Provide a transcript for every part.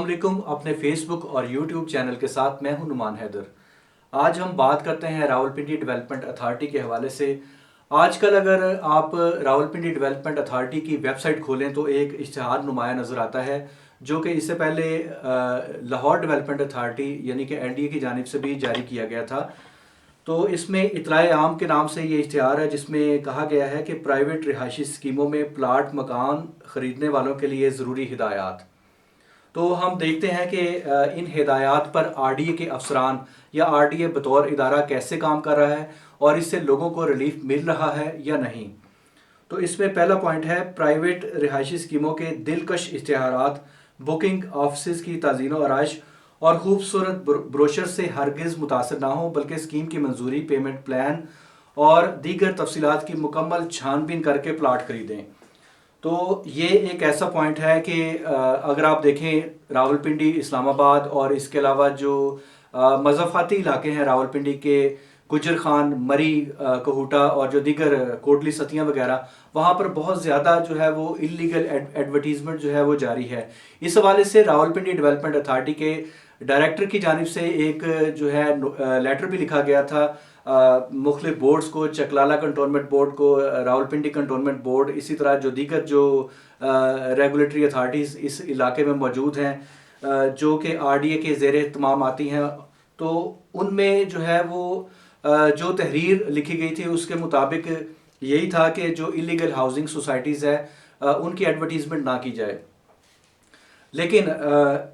वालेकुम। अपने फेसबुक और यूट्यूब चैनल के साथ मैं हूं नुमान हैदर। आज हम बात करते हैं रावलपिंडी डेवलपमेंट अथॉरिटी के हवाले से। आजकल अगर आप रावलपिंडी डेवलपमेंट अथॉरिटी की वेबसाइट खोलें तो एक इश्तिहार नुमाया नज़र आता है, जो कि इससे पहले लाहौर डेवलपमेंट अथॉरिटी यानी कि एनडीए की जानिब से भी जारी किया गया था। तो इसमें इतलाए आम के नाम से ये इश्तिहार है, जिसमें कहा गया है कि प्राइवेट रिहायशी स्कीमों में प्लाट मकान ख़रीदने वालों के लिए ज़रूरी हिदायत। तो हम देखते हैं कि इन हिदायत पर आरडीए के अफसरान या आरडीए बतौर इदारा कैसे काम कर रहा है और इससे लोगों को रिलीफ मिल रहा है या नहीं। तो इसमें पहला पॉइंट है, प्राइवेट रिहायशी स्कीमों के दिलकश इश्तिहारात, बुकिंग ऑफिस की ताज़ीन व आराइश और खूबसूरत ब्रोशर से हरगिज़ मुतासर ना हो, बल्कि स्कीम की मंजूरी, पेमेंट प्लान और दीगर तफसीलात की मुकम्मल छानबीन करके प्लाट खरीदें। तो ये एक ऐसा पॉइंट है कि अगर आप देखें रावलपिंडी, इस्लामाबाद और इसके अलावा जो मज़ाफ़ाती इलाके हैं रावलपिंडी के, गुजर खान, मरी, कहूटा और जो दीगर कोटली सतियाँ वगैरह, वहाँ पर बहुत ज़्यादा जो है वो इलीगल एडवर्टीज़मेंट जो है वो जारी है। इस हवाले से रावलपिंडी डेवलपमेंट अथॉरिटी के डायरेक्टर की जानिब से एक जो है लेटर भी लिखा गया था मुख्तलिफ बोर्ड्स को, चकलाला कंटोनमेंट बोर्ड को, रावलपिंडी कंटोनमेंट बोर्ड, इसी तरह जो दीगर जो रेगुलेटरी अथॉरिटीज़ इस इलाके में मौजूद हैं जो कि आरडीए के ज़ेर एहतमाम आती हैं। तो उनमें जो है वो जो तहरीर लिखी गई थी उसके मुताबिक यही था कि जो इलीगल हाउसिंग सोसाइटीज़ है उनकी एडवर्टीज़मेंट ना की जाए। लेकिन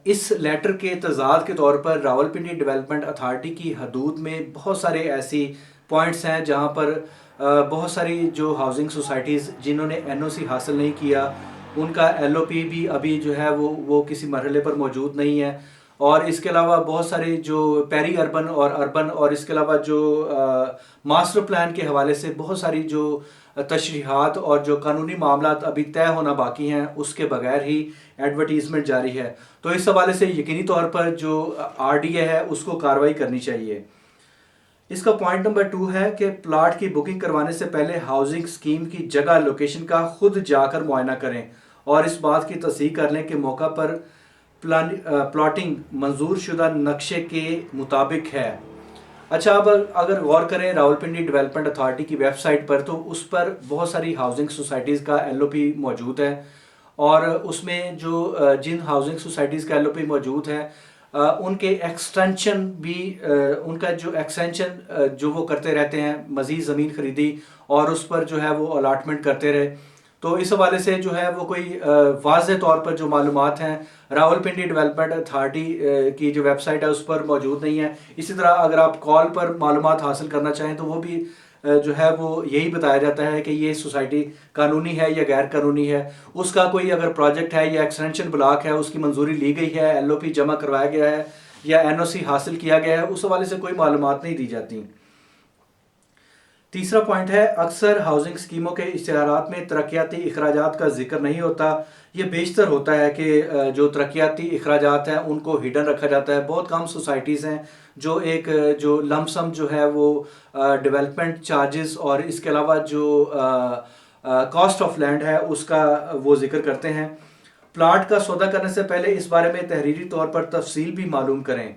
इस लेटर के तजाद के तौर पर रावलपिंडी डेवलपमेंट अथॉरिटी की हदूद में बहुत सारे ऐसी पॉइंट्स हैं जहां पर बहुत सारी जो हाउसिंग सोसाइटीज़ जिन्होंने एनओसी हासिल नहीं किया, उनका एलओपी भी अभी जो है वो किसी मरहले पर मौजूद नहीं है। और इसके अलावा बहुत सारे जो पेरी अर्बन और अर्बन और इसके अलावा जो मास्टर प्लान के हवाले से बहुत सारी जो तशरीहात और जो कानूनी मामला अभी तय होना बाकी हैं, उसके बगैर ही एडवर्टीज़मेंट जारी है। तो इस हवाले से यकीनी तौर पर जो आरडीए है उसको कार्रवाई करनी चाहिए। इसका पॉइंट नंबर 2 है कि प्लाट की बुकिंग करवाने से पहले हाउसिंग स्कीम की जगह, लोकेशन का खुद जाकर मुआयना करें और इस बात की तस्दीक कर लें कि मौका पर प्लॉटिंग मंजूर शुदा नक्शे के मुताबिक है। अच्छा, अब अगर गौर करें रावलपिंडी डेवलपमेंट अथॉरिटी की वेबसाइट पर, तो उस पर बहुत सारी हाउसिंग सोसाइटीज़ का एलओपी मौजूद है और उसमें जो जिन हाउसिंग सोसाइटीज़ का एलओपी मौजूद है उनके एक्सटेंशन भी उनका जो एक्सटेंशन जो वो करते रहते हैं, मज़ीद ज़मीन खरीदी और उस पर जो है वो अलाटमेंट करते रहे। तो इस हवाले से जो है वो कोई वाज़ेह तौर पर जो मालूमात हैं रावलपिंडी डेवलपमेंट अथॉरिटी की जो वेबसाइट है उस पर मौजूद नहीं है। इसी तरह अगर आप कॉल पर मालूमात हासिल करना चाहें तो वो भी जो है वो यही बताया जाता है कि ये सोसाइटी कानूनी है या गैर कानूनी है। उसका कोई अगर प्रोजेक्ट है या एक्सटेंशन ब्लॉक है, उसकी मंजूरी ली गई है, एलओपी जमा करवाया गया है या एनओसी हासिल किया गया है, उस हवाले से कोई मालूमात नहीं दी जाती। तीसरा पॉइंट है, अक्सर हाउसिंग स्कीमों के इश्तिहारात में तरक्याती अखराजात का जिक्र नहीं होता। ये बेशतर होता है कि जो तरक्याती अखराजात हैं उनको हिडन रखा जाता है। बहुत कम सोसाइटीज़ हैं जो एक जो लमसम जो है वो डेवलपमेंट चार्जेस और इसके अलावा जो कॉस्ट ऑफ लैंड है उसका वो जिक्र करते हैं। प्लाट का सौदा करने से पहले इस बारे में तहरीरी तौर पर तफसील भी मालूम करें।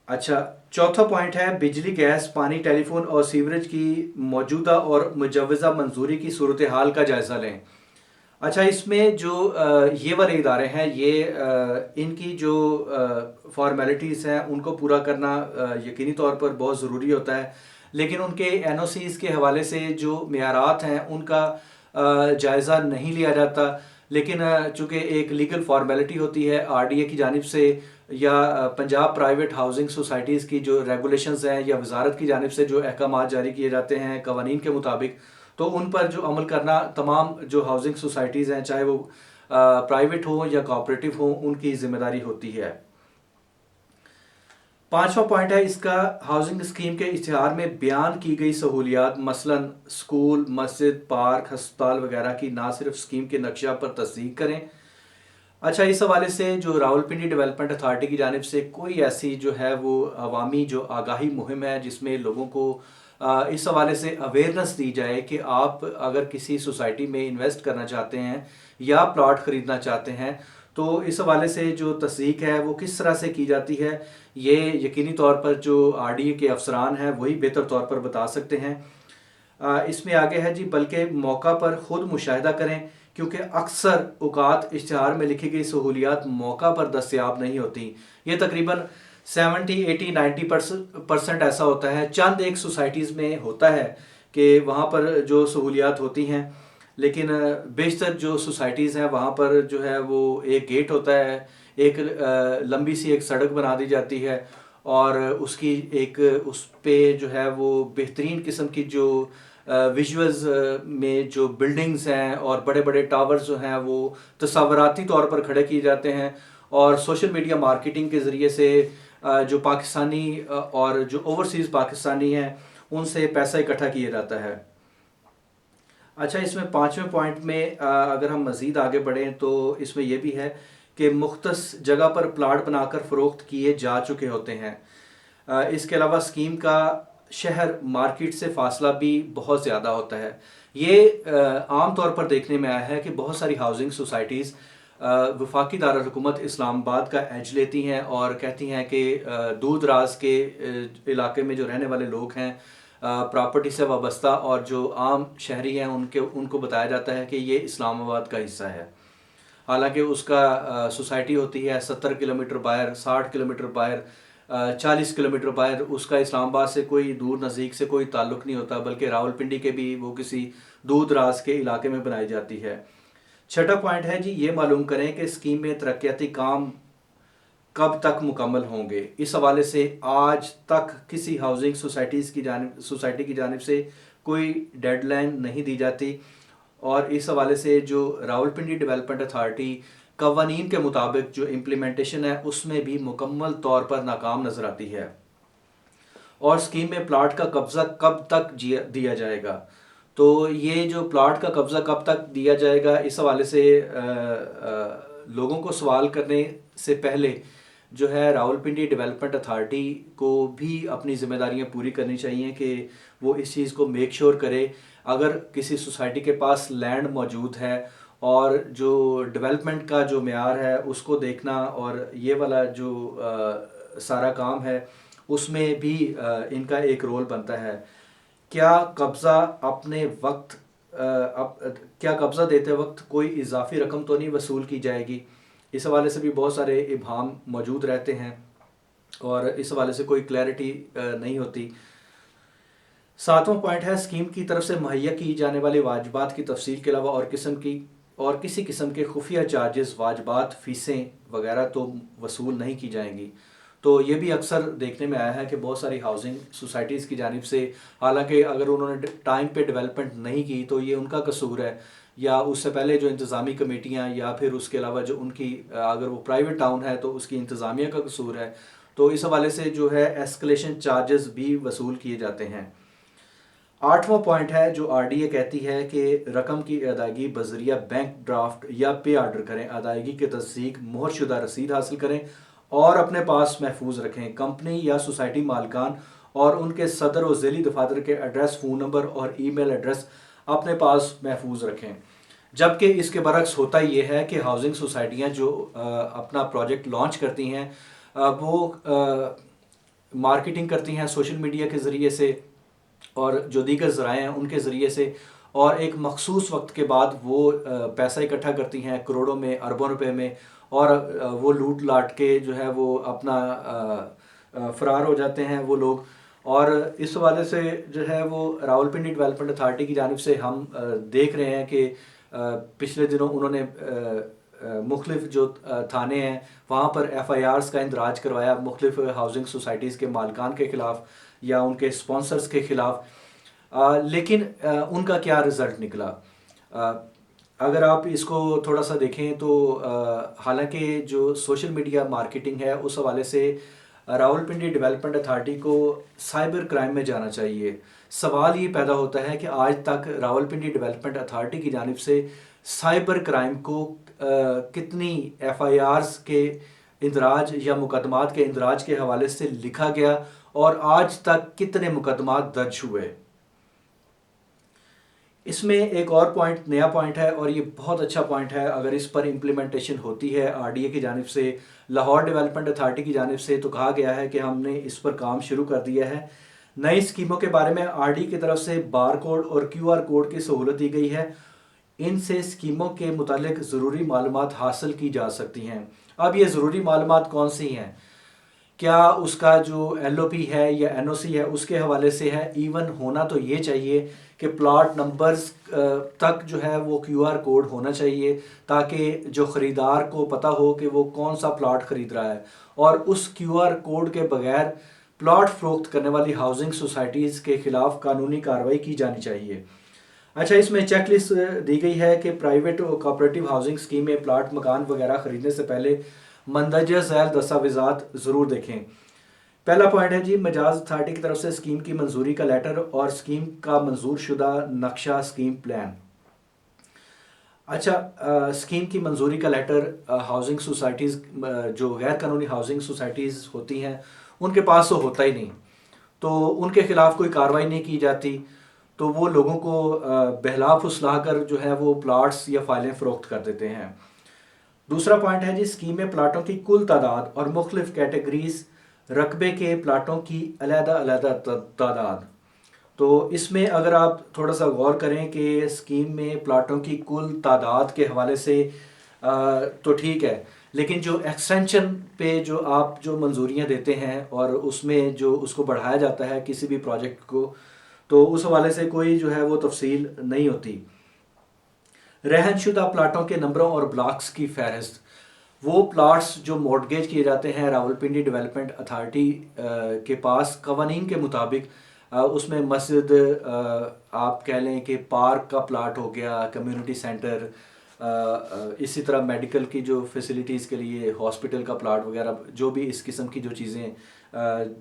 अच्छा, चौथा पॉइंट है, बिजली, गैस, पानी, टेलीफोन और सीवरेज की मौजूदा और मुजवज़ा मंजूरी की सूरत हाल का जायज़ा लें। अच्छा, इसमें जो ये वाले इदारे हैं ये इनकी जो फॉर्मेलिटीज़ हैं उनको पूरा करना यकीनी तौर पर बहुत ज़रूरी होता है, लेकिन उनके एनओसीज़ के हवाले से जो मेयारात हैं उनका जायज़ा नहीं लिया जाता। लेकिन चूँकि एक लीगल फॉर्मेलिटी होती है आरडीए की जानिब से या पंजाब प्राइवेट हाउसिंग सोसाइटीज़ की जो रेगुलेशंस हैं या वजारत की जानिब से जो अहकाम जारी किए जाते हैं कवानीन के मुताबिक, तो उन पर जो अमल करना तमाम जो हाउसिंग सोसाइटीज़ हैं, चाहे वो प्राइवेट हो या कोऑपरेटिव हो, उनकी जिम्मेदारी होती है। पांचवा पॉइंट है इसका, हाउसिंग स्कीम के इश्तिहार में बयान की गई सहूलियात मसलन स्कूल, मस्जिद, पार्क, हस्पताल वगैरह की ना सिर्फ स्कीम के नक्शा पर तस्दीक करें। अच्छा, इस हवाले से जो रावलपिंडी डेवलपमेंट अथॉरिटी की जानिब से कोई ऐसी जो है वो अवामी जो आगाही मुहिम है जिसमें लोगों को इस हवाले से अवेयरनेस दी जाए कि आप अगर किसी सोसाइटी में इन्वेस्ट करना चाहते हैं या प्लॉट ख़रीदना चाहते हैं तो इस हवाले से जो तस्दीक है वो किस तरह से की जाती है, ये यकीनी तौर पर जो आरडीए के अफसरान हैं वही बेहतर तौर पर बता सकते हैं। इसमें आगे है जी, बल्कि मौका पर ख़ुद मुशाहिदा करें, क्योंकि अक्सर औकात इश्तिहार में लिखी गई सहूलियात मौका पर दस्तयाब नहीं होती। ये तकरीबन 70, 80, 90% ऐसा होता है। चंद एक सोसाइटीज़ में होता है कि वहाँ पर जो सहूलियात होती हैं, लेकिन बेशतर जो सोसाइटीज़ हैं वहाँ पर जो है वो एक गेट होता है, एक लंबी सी एक सड़क बना दी जाती है, और उसकी एक उस पे जो है वो बेहतरीन किस्म की जो विजुअल्स में जो बिल्डिंग्स हैं और बड़े बड़े टावर्स जो हैं वो तस्वराती तौर पर खड़े किए जाते हैं, और सोशल मीडिया मार्केटिंग के ज़रिए से जो पाकिस्तानी और जो ओवरसीज़ पाकिस्तानी हैं उनसे पैसा इकट्ठा किया जाता है। अच्छा, इसमें 5वें पॉइंट में अगर हम मज़ीद आगे बढ़ें तो इसमें यह भी है कि मुख्तस जगह पर प्लाट बनाकर फ़रोख्त किए जा चुके होते हैं। इसके अलावा स्कीम का शहर मार्केट से फासला भी बहुत ज़्यादा होता है। ये आम तौर पर देखने में आया है कि बहुत सारी हाउसिंग सोसाइटीज़ वफाकी दारुल हुकूमत इस्लामाबाद का एज लेती हैं और कहती हैं कि दूर दराज के इलाके में जो रहने वाले लोग हैं, प्रॉपर्टी से वाबस्ता और जो आम शहरी हैं, उनको बताया जाता है कि ये इस्लामाबाद का हिस्सा है। हालांकि उसका सोसाइटी होती है 70 किलोमीटर बाहर, 60 किलोमीटर बाहर, 40 किलोमीटर बाहर। उसका इस्लामाबाद से कोई दूर नज़दीक से कोई ताल्लुक़ नहीं होता, बल्कि रावलपिंडी के भी वो किसी दूर दराज के इलाके में बनाई जाती है। छठा पॉइंट है जी, ये मालूम करें कि स्कीम में तरक्याती काम कब तक मुकम्मल होंगे। इस हवाले से आज तक किसी हाउसिंग सोसाइटी की जानिब से कोई डेडलाइन नहीं दी जाती, और इस हवाले से जो रावलपिंडी डेवलपमेंट अथॉरिटी कवानीन के मुताबिक जो इम्प्लीमेंटेशन है उसमें भी मुकम्मल तौर पर नाकाम नज़र आती है। और स्कीम में प्लाट का कब्ज़ा कब तक दिया जाएगा, तो ये जो प्लाट का कब्ज़ा कब तक दिया जाएगा, इस हवाले से लोगों को सवाल करने से पहले जो है रावलपिंडी डेवलपमेंट अथॉरिटी को भी अपनी ज़िम्मेदारियां पूरी करनी चाहिए कि वो इस चीज़ को मेक श्योर करे, अगर किसी सोसाइटी के पास लैंड मौजूद है और जो डेवलपमेंट का जो मेयार है उसको देखना, और ये वाला जो सारा काम है उसमें भी इनका एक रोल बनता है। क्या कब्ज़ा अपने वक्त क्या कब्ज़ा देते वक्त कोई इजाफी रकम तो नहीं वसूल की जाएगी, इस हवाले से भी बहुत सारे इब्हाम मौजूद रहते हैं और इस हवाले से कोई क्लैरिटी नहीं होती। 7वां पॉइंट है, स्कीम की तरफ से मुहैया की जाने वाले वाजिबात की तफसील के अलावा और किसी किस्म के खुफिया चार्जेस, वाजिबात, फ़ीसें वगैरह तो वसूल नहीं की जाएंगी। तो ये भी अक्सर देखने में आया है कि बहुत सारी हाउसिंग सोसाइटीज़ की जानिब से, हालांकि अगर उन्होंने टाइम पे डेवलपमेंट नहीं की तो ये उनका कसूर है, या उससे पहले जो इंतज़ामी कमेटियाँ, या फिर उसके अलावा जो उनकी अगर वो प्राइवेट टाउन है तो उसकी इंतज़ामिया का कसूर है। तो इस हवाले से जो है एस्केलेशन चार्जेस भी वसूल किए जाते हैं। 8वां पॉइंट है जो आरडीए कहती है कि रकम की अदायगी बजरिया बैंक ड्राफ्ट या पे आर्डर करें, अदायगी की तस्दीक मोहरशुदा रसीद हासिल करें और अपने पास महफूज रखें। कंपनी या सोसाइटी मालकान और उनके सदर और ज़ेली दफातर के एड्रेस, फ़ोन नंबर और ईमेल एड्रेस अपने पास महफूज रखें। जबकि इसके बरक्स होता ये है कि हाउसिंग सोसाइटियाँ जो अपना प्रोजेक्ट लॉन्च करती हैं वो मार्केटिंग करती हैं सोशल मीडिया के ज़रिए से और जो दीगर ज़राए हैं उनके ज़रिए से, और एक मखसूस वक्त के बाद वो पैसा इकट्ठा करती हैं करोड़ों में, अरबों रुपए में, और वो लूट लाट के जो है वो अपना फ़रार हो जाते हैं वो लोग। और इस हवाले से जो है वो रावलपिंडी डेवलपमेंट अथॉरिटी की जानिब से हम देख रहे हैं कि पिछले दिनों उन्होंने मुख्तलिफ जो थाने हैं वहाँ पर FIRs का इंदराज करवाया मुख्तलिफ हाउसिंग सोसाइटीज़ के मालकान के ख़िलाफ़ या उनके स्पॉन्सर्स के ख़िलाफ़, लेकिन उनका क्या रिज़ल्ट निकला। अगर आप इसको थोड़ा सा देखें तो हालांकि जो सोशल मीडिया मार्केटिंग है उस हवाले से रावलपिंडी डेवलपमेंट अथॉरिटी को साइबर क्राइम में जाना चाहिए। सवाल ये पैदा होता है कि आज तक रावलपिंडी डेवलपमेंट अथॉरिटी की जानिब से साइबर क्राइम को कितनी FIRs के इंदराज या मुकदमात के इंदराज के हवाले से लिखा गया और आज तक कितने मुकदमात दर्ज हुए। इसमें एक और पॉइंट, नया पॉइंट है और ये बहुत अच्छा पॉइंट है। अगर इस पर इम्प्लीमेंटेशन होती है आरडीए की जानिब से, लाहौर डेवलपमेंट अथॉरिटी की जानिब से, तो कहा गया है कि हमने इस पर काम शुरू कर दिया है। नई स्कीमों के बारे में आरडी की तरफ से बार कोड और क्यूआर कोड की सहूलत दी गई है। इनसे स्कीमों के मुतालिक ज़रूरी मालूमात हासिल की जा सकती हैं। अब ये ज़रूरी मालूमात कौन सी हैं? क्या उसका जो एलओपी है या एनओसी है उसके हवाले से है? इवन होना तो ये चाहिए कि प्लॉट नंबर्स तक जो है वो क्यूआर कोड होना चाहिए, ताकि जो ख़रीदार को पता हो कि वो कौन सा प्लॉट ख़रीद रहा है। और उस क्यूआर कोड के बगैर प्लॉट फ़रोख्त करने वाली हाउसिंग सोसाइटीज़ के ख़िलाफ़ कानूनी कार्रवाई की जानी चाहिए। अच्छा, इसमें चेक लिस्ट दी गई है कि प्राइवेट और कोऑपरेटिव हाउसिंग स्कीम में प्लाट, मकान वगैरह ख़रीदने से पहले मंदरजा झैल दस्तावेज़ात ज़रूर देखें। पहला पॉइंट है जी, मजाज अथॉरिटी की तरफ से स्कीम की मंजूरी का लेटर और स्कीम का मंजूर शुदा नक्शा स्कीम प्लान। अच्छा, स्कीम की मंजूरी का लेटर हाउसिंग सोसाइटीज़, जो गैर कानूनी हाउसिंग सोसाइटीज़ होती हैं उनके पास तो होता ही नहीं, तो उनके खिलाफ कोई कार्रवाई नहीं की जाती। तो वो लोगों को बहला फुसला कर जो है वो प्लाट्स या फाइलें फ़रोख्त कर देते हैं। दूसरा पॉइंट है जी, स्कीम में प्लाटों की कुल तादाद और मुख्तलिफ कैटेगरीज रकबे के प्लाटों की अलग-अलग तादाद। तो इसमें अगर आप थोड़ा सा गौर करें कि स्कीम में प्लाटों की कुल तादाद के हवाले से तो ठीक है, लेकिन जो एक्सटेंशन पे जो आप जो मंजूरियां देते हैं और उसमें जो उसको बढ़ाया जाता है किसी भी प्रोजेक्ट को, तो उस हवाले से कोई जो है वो तफसील नहीं होती। रहनशुदा प्लाटों के नंबरों और ब्लॉक्स की फहरिस्त। वो प्लाट्स जो मॉर्टगेज किए जाते हैं रावलपिंडी डेवलपमेंट अथॉरिटी के पास कवानीन के मुताबिक, उसमें मस्जिद, आप कह लें कि पार्क का प्लाट हो गया, कम्युनिटी सेंटर, इसी तरह मेडिकल की जो फैसिलिटीज़ के लिए हॉस्पिटल का प्लाट वगैरह, जो भी इस किस्म की जो चीज़ें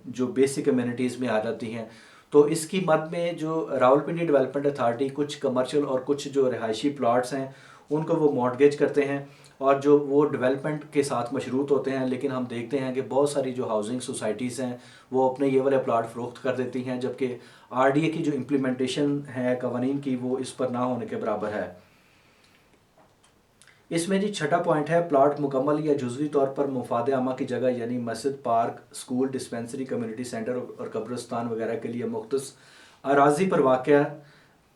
जो बेसिक कम्युनिटीज़ में आ जाती हैं, तो इसकी मद में जो रावलपिंडी डेवलपमेंट अथॉरिटी कुछ कमर्शियल और कुछ जो रिहायशी प्लाट्स हैं उनको वो मॉर्टगेज करते हैं और जो वो डेवलपमेंट के साथ मशरूत होते हैं। लेकिन हम देखते हैं कि बहुत सारी जो हाउसिंग सोसाइटीज़ हैं वो अपने ये वाले प्लाट फ़रोख्त कर देती हैं, जबकि आरडीए की जो इम्प्लीमेंटेशन है कवानीन की वो इस पर ना होने के बराबर है। इसमें जी छठा पॉइंट है, प्लाट मुकम्मल या जुज़वी तौर पर मुफाद आमा की जगह यानी मस्जिद, park, school, dispensary, community centre और कब्रिस्तान वगैरह के लिए मुख्तस अराजी पर वाक़या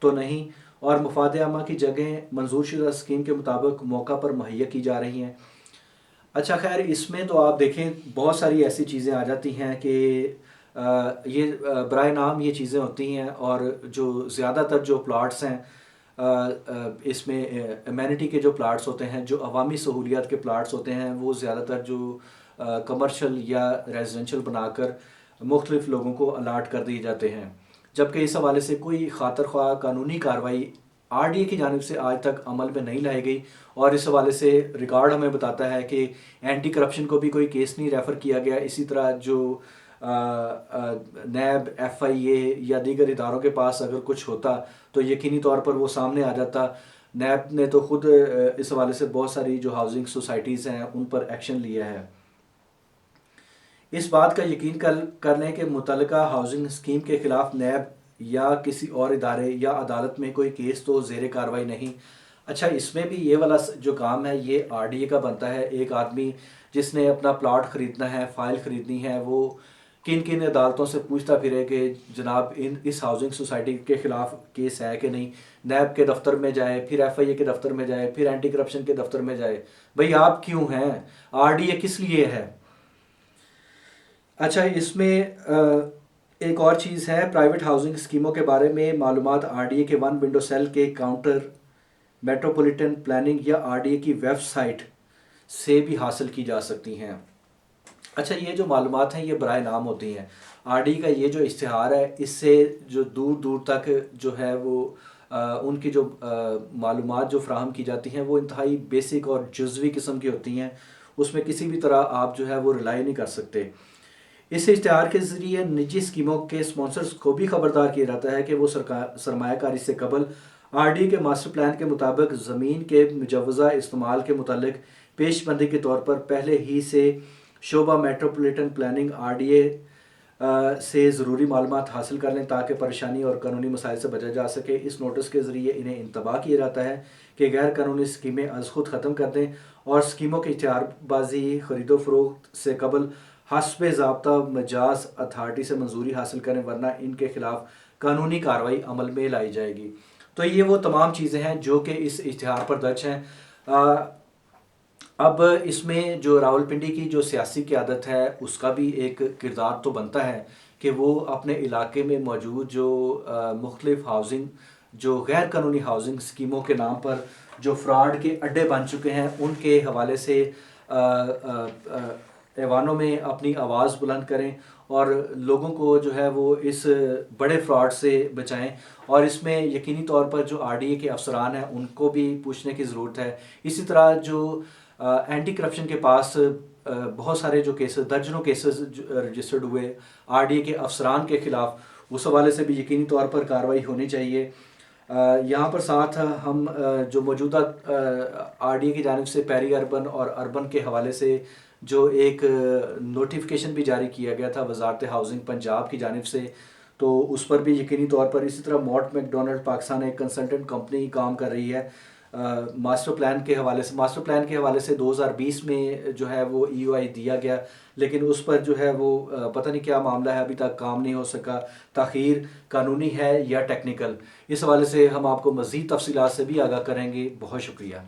तो नहीं, और मुफाद आमा की जगह मंजूर शुदा स्कीम के मुताबिक मौका पर मुहैया की जा रही हैं। अच्छा, खैर इसमें तो आप देखें बहुत सारी ऐसी चीज़ें आ जाती हैं कि ये बराए नाम ये चीज़ें होती हैं, और जो ज़्यादातर जो प्लाट्स हैं इसमें एमेनिटी के जो प्लाट्स होते हैं, जो अवामी सहूलियात के प्लाट्स होते हैं, वो ज़्यादातर जो कमर्शल या रेजिडेंशल बनाकर मुख्तलिफ़ लोगों को अलाट कर दिए जाते हैं, जबकि इस हवाले से कोई खातर ख्वाह कानूनी कार्रवाई आरडीए की जानिब से आज तक अमल में नहीं लाई गई। और इस हवाले से रिकॉर्ड हमें बताता है कि एंटी करप्शन को भी कोई केस नहीं रेफ़र किया गया। इसी तरह जो नैब, एफआईए या दीगर इदारों के पास अगर कुछ होता तो यकीनी तौर पर वो सामने आ जाता। नैब ने तो ख़ुद इस हवाले से बहुत सारी जो हाउसिंग सोसाइटीज़ हैं उन पर एक्शन लिया है। इस बात का यकीन कर लें कि मुतल्लिका हाउसिंग स्कीम के ख़िलाफ़ नैब या किसी और इदारे या अदालत में कोई केस तो ज़ेर कार्रवाई नहीं। अच्छा, इसमें भी ये वाला जो काम है ये आरडीए का बनता है। एक आदमी जिसने अपना प्लाट ख़रीदना है, फ़ाइल ख़रीदनी है, वो किन किन अदालतों से पूछता फिरे कि जनाब इस हाउसिंग सोसाइटी के ख़िलाफ़ केस है कि नहीं। नैब के दफ्तर में जाए, फिर एफआईए के दफ्तर में जाए, फिर एंटी करप्शन के दफ्तर में जाए। भाई आप क्यों हैं? आरडीए किस लिए है? अच्छा, इसमें एक और चीज़ है, प्राइवेट हाउसिंग स्कीमों के बारे में मालूमात आरडीए के वन विंडो सेल के काउंटर, मेट्रोपॉलिटन प्लानिंग या आरडीए की वेबसाइट से भी हासिल की जा सकती हैं। अच्छा, ये जो मालूमात हैं ये बराए नाम होती हैं। आरडी का ये जो इश्तिहार है इससे जो दूर दूर तक जो है वो उनकी जो मालूमात जो फ्राहम की जाती हैं वो इंतहाई बेसिक और जुज़वी किस्म की होती हैं। उसमें किसी भी तरह आप जो है वो रिलाई नहीं कर सकते। इस इश्तिहार के ज़रिए निजी स्कीमों के स्पॉन्सर्स को भी खबरदार किया जाता है कि वो सरमायाकारी से कबल आरडी के मास्टर प्लान के मुताबिक ज़मीन के मुजवज़ा इस्तेमाल के मुतालिक पेशबंदी के तौर पर पहले ही से शोबा मेट्रोपॉलिटन प्लानिंग आरडीए से ज़रूरी मालूमात हासिल कर लें ताकि परेशानी और कानूनी मसाइल से बचा जा सके। इस नोटिस के ज़रिए इन्हें इंतबाह किया जाता है कि गैर कानूनी स्कीमें अज़ खुद ख़त्म कर दें और स्कीमों की इख्तियारबाजी खरीदो फरोख्त से कबल हस्ब ज़ाब्ता मजाज अथार्टी से मंजूरी हासिल करें, वरना इनके खिलाफ कानूनी कार्रवाई अमल में लाई जाएगी। तो ये वो तमाम चीज़ें हैं जो कि इस इश्तिहार पर दर्ज हैं। अब इसमें जो रावलपिंडी की जो सियासी क़यादत है उसका भी एक किरदार तो बनता है कि वो अपने इलाके में मौजूद जो मुख्तलिफ हाउसिंग जो गैर कानूनी हाउसिंग स्कीमों के नाम पर जो फ्रॉड के अड्डे बन चुके हैं उनके हवाले से ऐवानों में अपनी आवाज़ बुलंद करें और लोगों को जो है वो इस बड़े फ्रॉड से बचाएं। और इसमें यकीनी तौर पर जो आरडीए के अफसरान हैं उनको भी पूछने की ज़रूरत है। इसी तरह जो एंटी करप्शन के पास बहुत सारे जो केसेस दर्जनों केसेस रजिस्टर्ड हुए आरडीए के अफसरान के ख़िलाफ़, उस हवाले से भी यकीनी तौर पर कार्रवाई होनी चाहिए। यहाँ पर साथ हम जो मौजूदा आरडीए की जानिब से पेरी अर्बन और अर्बन के हवाले से जो एक नोटिफिकेशन भी जारी किया गया था वजारत हाउसिंग पंजाब की जानिब से, तो उस पर भी यकीनी तौर पर इसी तरह मॉट मैकडोनल्ड पाकिस्तान एक कंसल्टेंट कंपनी काम कर रही है मास्टर प्लान के हवाले से। मास्टर प्लान के हवाले से 2020 में जो है वो ईओआई दिया गया, लेकिन उस पर जो है वो पता नहीं क्या मामला है, अभी तक काम नहीं हो सका। ताख़ीर कानूनी है या टेक्निकल, इस हवाले से हम आपको मज़ीद तफसीलात से भी आगाह करेंगे। बहुत शुक्रिया।